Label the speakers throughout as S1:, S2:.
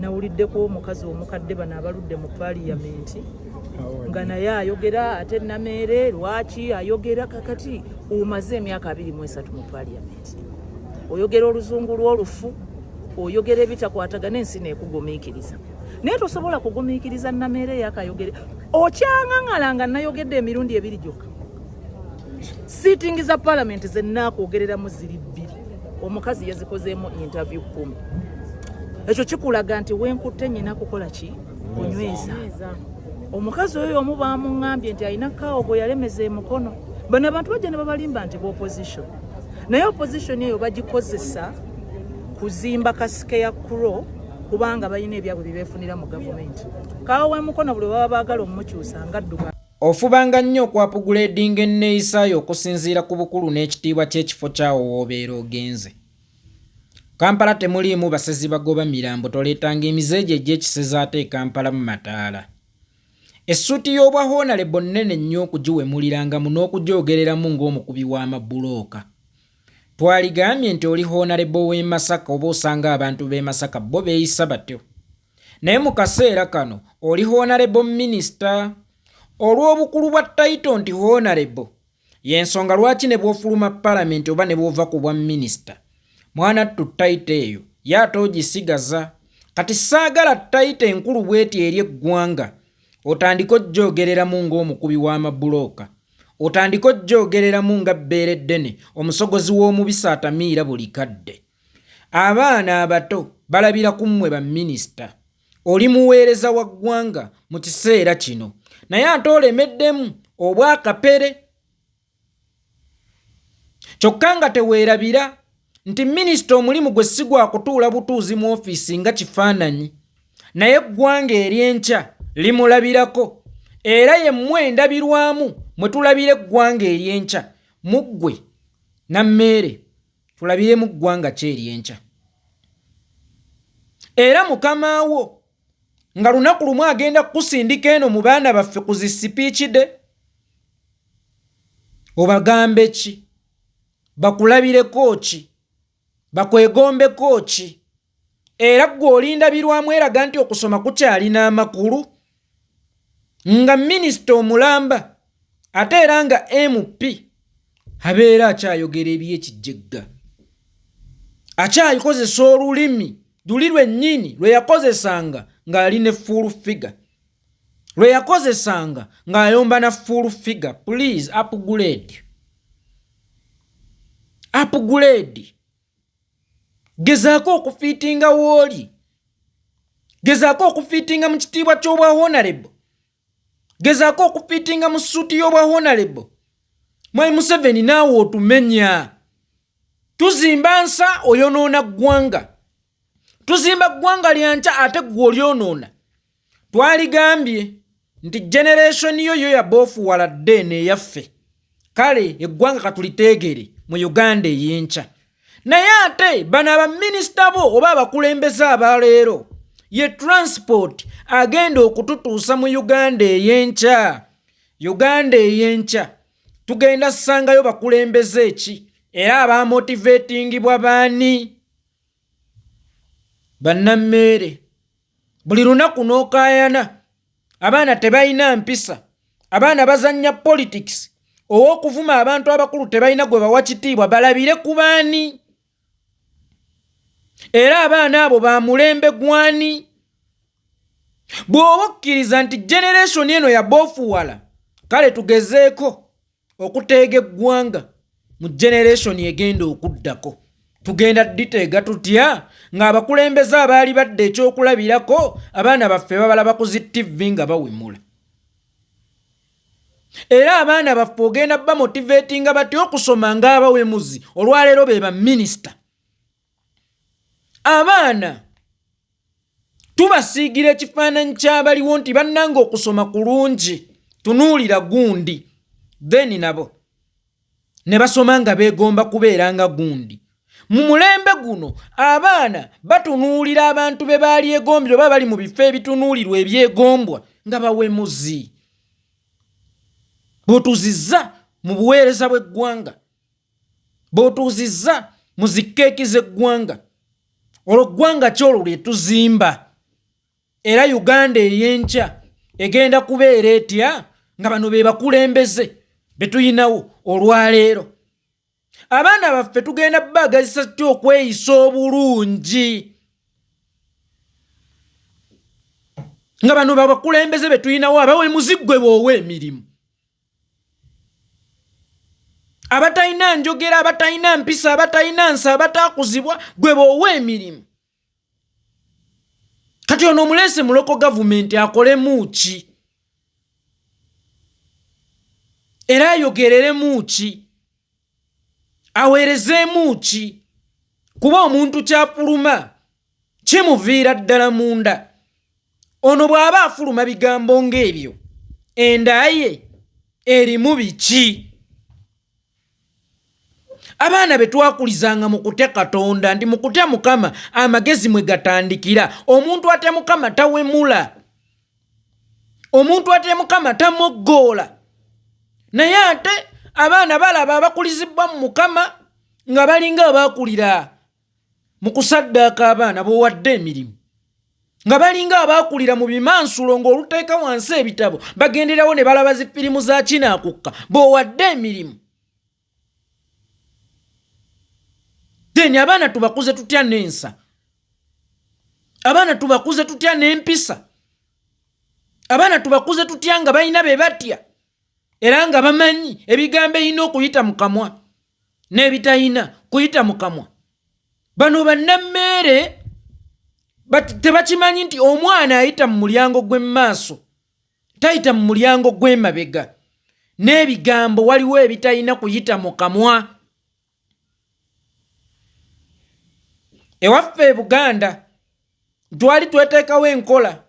S1: nawuliddeko omukazi omukadde bano abaludde mu paaliyamenti nga naye ayogera ate Nameere lwaki ayogera kakati omaze emyaka 23 mu paaliyamenti oyogera oluzungu lw'olufu oyogera ebitakwatagana ensi neekugumiikiriza naye tosobola kugumiikiriza Nameere yakayogere okyangaŋŋala nga nayogedde emirundi 2 gyokka sitingi za paalamenti ze nnaakogereramu ziri 2 omukazi yazikozeemu interview 10 ekyo kikulaga nti wenkutte nnyina kukola ki kunyweza omukazi oyo omu baamuŋŋambye nti alina kaawo yalemeza emukono bano abantu bajja ne babalimba nti opposition naye opposition eyo bagikozesa kuzimba kasike ya kuro kubanga balina ebyabwe bibeefunira mu gavumenti kaawo w'emukono buli baba baagala omumukyusa nga dduka
S2: ofubanga nnyo okwapuguleedinga enneeyisaayo okusinziira ku bukulu n'ekitiibwa ky'ekifo kyawo w'obeera ogenze. Kampala temuliimu basezi bagoba mirambo toleetanga emizeejo egy'ekiseza ate e Kampala mu Mataala. Essuuti y'obwa Honorable nnene nnyo okugiwemulirangamu n'okugyogereramu ng'omukubi w'amabulooka. Twaligambye nti oli Honorable w'e Masaka oba osanga abantu b'e Masaka bo beeyisa batyo. Naye mu kaseera kano oli Honorable Minister. Olw'obukulu bwa tayito nti Honorable y'ensonga lwaki ne bw'ofuluma Paalamenti oba ne bw'ova ku bwa Minisita. Mwana ttu tayito eyo y'ate ogisigaza. Kati saagala tayito enkulu bw'eti eri eggwanga otandika ogyogereramu ng'omukubi w'amabulooka. Otandika ogyogereramu nga bbeere ddene omusogozi w'omubisi atamiira buli kadde. Abaana abato balabira ku mmwe ba Minisita. Oli muweereza wa ggwanga mu kiseera kino. Naye ate olemeddemu obwakapere. Kyokka nga teweerabira nti Minisita omulimu gwe si gwa kutuula butuuzi mu ofiisi nga kifaananyi. Naye eggwanga ery'enkya limulabirako. Era ye mmwe endabirwamu mwe tulabira eggwanga ery'enkya. Muggwe Nameere tulabiremu ggwanga ki ery'enkya. Era mukama wo nga lunaku lumu agenda kusindika eno mu baana baffe ku zi sipiiki de obagambe ki bakulabireko ki bakwegombeko ki era gwe olindabirwamu eraga nti okusoma kukyalina amakulu nga Minisita omulamba ate era nga MP abeera akyayogera eby'ekijjegga akyayikozesa olulimi luli lwennyini lwe yakozesanga ng'ali ne full figure. Lwe yakozesanga ng'ayomba na full figure. Please upgrade. Upgrade. Gezaako okufiitinga wooli. Gezaako okufiitinga mu kitiibwa ky'obwa Honorable. Gezaako okufiitinga mu ssuuti y'obwa Honorable. Mwai Museveni naawe otumenya. Tuzimba nsa oyonoona ggwanga. Tuzimba ggwanga lyanca ate gwe olyonoona. Twaligambye nti generation yo yaboofuwala ddeene eyaffe. Kale eggwanga katuliteegere mu Uganda ey'enkya. Naye ate bano abaminisita bo oba abakulembeze abaleero ye transport agenda okututuusa mu Uganda ey'enkya. Uganda ey'enkya tugenda ssangayo bakulembeze ki era abamotivatingibwa baani? Bannameere buli lunaku n'okaayana abaana tebalina mpisa abaana bazannya politics ow'okuvuma abantu abakulu tebalina gwe bawa kitiibwa balabire ku baani? Era abaana abo ba mulembe gwani? Bw'oba okkiriza nti generation eno yaboofuwala kale tugezeeko okuteega eggwanga mu generation egenda okuddako. Tugenda diteega tutya ng'abakulembeze abaali badde ekyokulabirako abaana baffe babalaba ku zi TV nga bawemula. Era abaana baffe ogenda bamotivatinga batya okusoma ng'abawemuzi olwaleero be ba Minisita. Abaana tubasiigira ekifaananyi ky'abaliwo nti bannanga okusoma kulungi tunuulira gundi then nabo ne basoma nga beegomba kubeera nga gundi. Mu mulembe guno abaana batunuulira abantu be baali egombye oba bali mu bifo ebitunuulirwa ebyegombwa nga bawemuzi. B'otuuzizza mu buweereza bw'eggwanga, b'otuuzizza mu zikeeki z'eggwanga, olwo ggwanga ki olwo lye tuzimba era Uganda ey'enkya egenda kubeera etya nga bano be bakulembeze be tuyinawo olwaleero. Abaana baffe tugenda baagazisa tutya okweyisa obulungi nga bano babakulembeze be tuyinawo abawe muziggwe boowe emirimu, abatalina njogera, abatalina mpisa, abatalina nsa, abatakuzibwa gwe boowe emirimu. Kati ono omulese mu local government akolemu ki era ayogereremu ki, aweerezeemu ki? Kuba omuntu kyapuluma kimuviira ddala munda. Ono bw'aba afuluma bigambo ng'ebyo enda ye erimu biki? Abaana be twakulizanga mu kutya Katonda, nti mu kutya Mukama amagezi mwe gatandikira. Omuntu atya Mukama tawemula, omuntu atya Mukama tamoggoola. Naye ate abaana balaba abakulizibwa mu Mukama nga balinga abaakulira mu kusaddaaka abaana b'owadde emirimu, nga balinga abaakulira mu bimansulo ng'oluteeka wansi ebitabo bagenderawo ne balaba zifirimu za kinaakukka b'owadde emirimu. Deni abaana tubakuze tutya n'ensa, abaana tubakuze tutya n'empisa, abaana tubakuze tutya nga balina be batya era nga bamanyi ebigambo erina okuyita mu kamwa n'ebitayina kuyita mu kamwa. Bano bannammeere tebakimanyi nti omwana ayita mu mulyango gw'emmaaso tayita mu mulyango gw'emabega, n'ebigambo waliwo ebitayina kuyita mu kamwa. Ewaffe e Buganda twali tweteekawo enkola,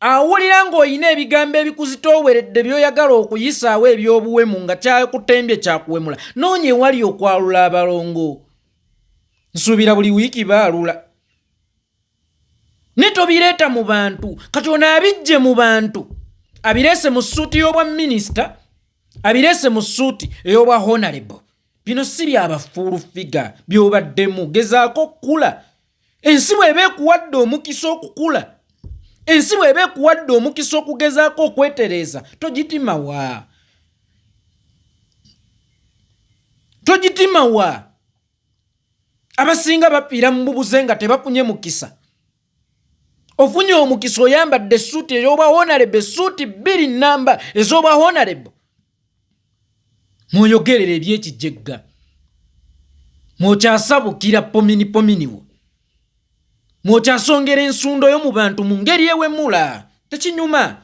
S2: awulira ng'olina ebigambo ebikuzitooweredde by'oyagala okuyisaawo eby'obuwemu nga kyakutembye kyakuwemula, noonya ewali okwalula abalongo. Nsuubira buli wiiki baalula. Ne tobireeta mu bantu, kati ono abijje mu bantu, abireese mu ssuuti y'obwa minisita, abireese mu ssuuti ey'obwa honorable. Bino si byabafuulu figa by'obaddemu, gezaako okukula. Ensi bw'eba ekuwadde omukisa okukula, ensi bw'eba ekuwadde omukisa okugezaako okwetereeza, togitimawa, togitimawa. Abasinga bafiira mu bubuze nga tebafunye mukisa. Ofunye omukisa oyambadde essuuti ey'obwa honorable, essuuti 2 nnamba ez'obwa honorable. Mwoyogerera ebyekijjegga, mwokyasabukira pominiwo, mwokyasongera ensundo yo mu bantu mu ngeri ewemula. Tekinyuma,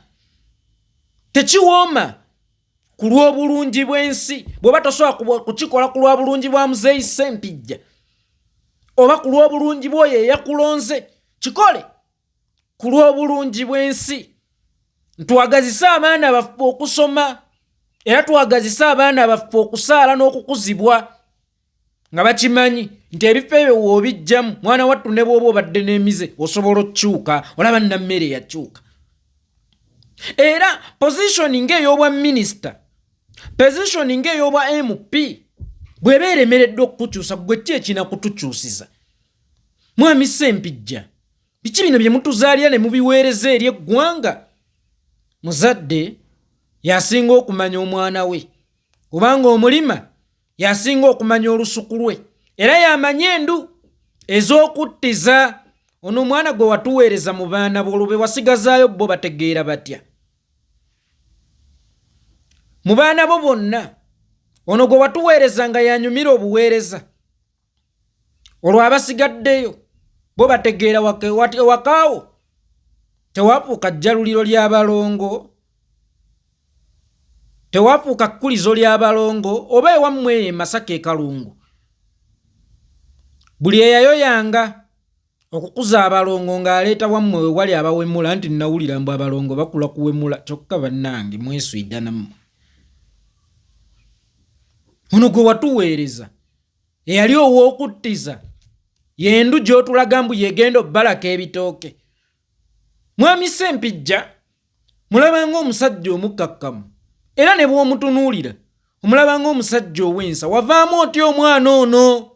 S2: tekiwooma ku lw'obulungi bw'ensi. Bw'oba tosobola kukikola ku lwa bulungi bwa Muzeeyi Ssempijja oba ku lw'obulungi bw'oyo eyakulonze, kikole ku lw'obulungi bw'ensi. Ntwagazise abaana baffe okusoma era twagazise abaana baffe okusaala n'okukuzibwa nga bakimanyi nti ebifo ebyo woobijjamu mwana wattu ne bw'oba obadde n'emize osobola okukyuka, olaba nnammere yakyuka. Era positioning ey'obwa minisita, positioning ey'obwa MP bw'eba eremeredde okukukyusa, gwe ki ekinakutukyusiza? Mwami Ssempijja, biki bino bye mutuzaalira ne mubiweereza eri eggwanga? Muzadde yasinga okumanya omwana we, kubanga omulima yasinga okumanya olusuku lwe, era yamanya endu ez'okuttiza. Ono omwana gwe watuweereza mu baana bo be wasigazaayo bo bategeera batya? Mu baana bo bonna ono gwe watuweereza nga yanyumira obuweereza, olwo abasigaddeyo bo bategeera wakaawo tewafuuka jjaluliro ly'abalongo, tewafuuka kkulizo ly'abalongo oba ewammwe e Masaka e Kalungu. Buli eyayoyanga okukuza abalongo ng'aleeta wammwe we wali abawemula, nti nawulira mbu abalongo bakula kuwemula. Kyokka bannange mweswidda nammwe. Ono gwe watuweereza eyali ow'okuttiza yendu gy'otulaga mbu yegenda obbalaka ebitooke. Mwami Ssempijja mulaba ng'omusajja omukkakkamu, era ne bw'omutunuulira omulaba ng'omusajja ow'ensa. Wavaamu otya omwana ono?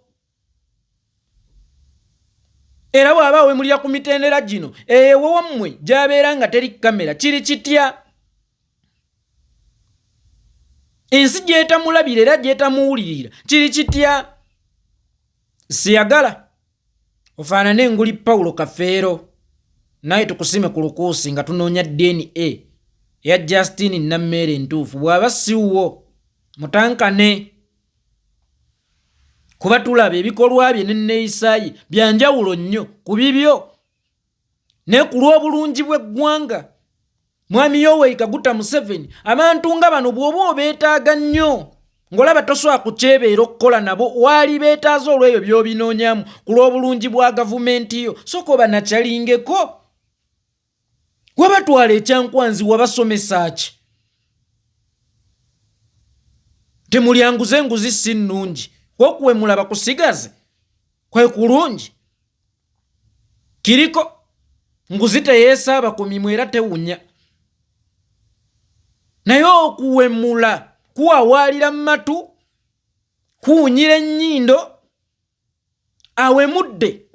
S2: era bw'aba wemulira ku mitendera gino ewo wammwe gy'abeera nga teri kamera kiri kitya? Ensi gyetamulabira era gyetamuwulirira kiri kitya? Siyagala ofaanane nguli Paulo Kafeero naye tukusime ku lukuusi nga tunoonya DNA eya Justin Nammeere entuufu. Bw'aba siwwo mutankane, kuba tulaba ebikolwa bye n'enneeyisa ye bya njawulo nnyo ku bibyo. Ne ku lw'obulungi bw'eggwanga Mwami Yoweri Kaguta Museveni, abantu nga bano bw'oba obeetaaga nnyo ng'olaba tosobola kukyebeera okukola nabo waali beetaaza olw'ebyo by'obinoonyamu ku lw'obulungi bwa gavumenti yo, sooka obanacalingeko. Wabatwala ekyankwanzi wabasomesa ki? Temulyanguze nguzi si nnungi, kw'okuwemula bakusigaze kwe kulungi. Kiriko nguzi teyeesaaba ku mimwa era tewunya, naye okuwemula kuwawaalira mu matu, kuwunyira ennyindo. Awemudde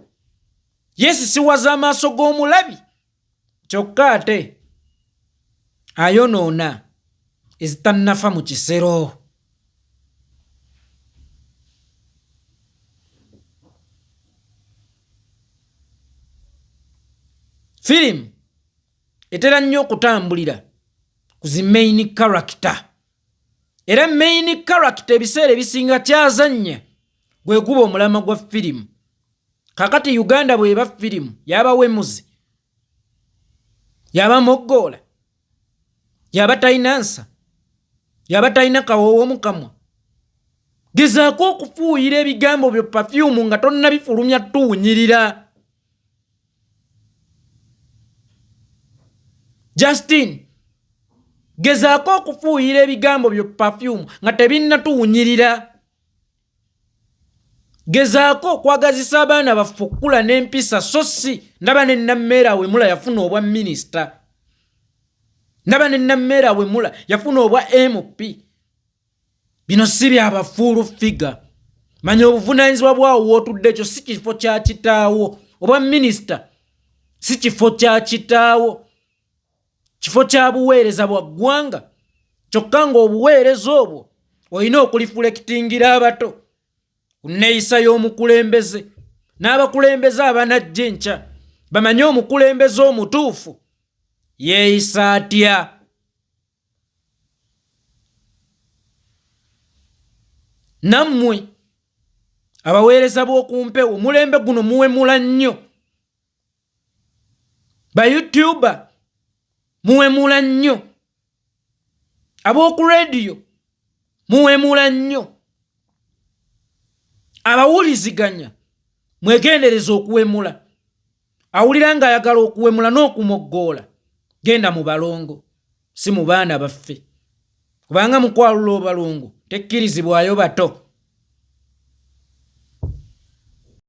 S2: yeesisiwaza amaaso g'omulabi, kyokka ate ayonoona ezitannafa mu kisero. Firimu etera nnyo okutambulira ku zi main character, era main character ebiseera ebisinga kyazannya gwe guba omulama gwa firimu. Kakati Uganda bw'eba firimu yaba wemuzi, yaba moggoola, yaba talina nsa, yaba talina kawoowo mu kamwa, gezaako okufuuyira ebigambo byo perfume nga tonnabifulumya tuwunyirira. Justin, gezaako okufuuyira ebigambo byo perfume nga tebinnatuwunyirira. Gezaako okwagazisa abaana baffe okukula n'empisa, so si ndaba ne Nammeere Awemula yafuna obwa minisita, ndaba ne Nammeere Awemula yafuna obwa MP. Bino si byabafuulu figa. Manya obuvunaanyizibwa bwawo w'otudde ekyo si kifo kya kitaawo. Obwa minisita si kifo kya kitaawo, kifo kya buweereza bwa ggwanga. Kyokka ng'obuweereza obwo olina okulifulekitingira abato ku nneeyisa y'omukulembeze, n'abakulembeze abanajja enkya bamanye omukulembeze omutuufu yeeyisa atya. Nammwe abaweereza b'okumpewo mulembe guno muwemula nnyo, ba YouTuber muwemula nnyo, ab'oku radio muwemula nnyo, abawuliziganya mwegendereza okuwemula. Awulira ng'ayagala okuwemula n'okumoggoola, genda mu balongo, si mu baana baffe, kubanga mukwalula obalongo tekkirizibwayo bato.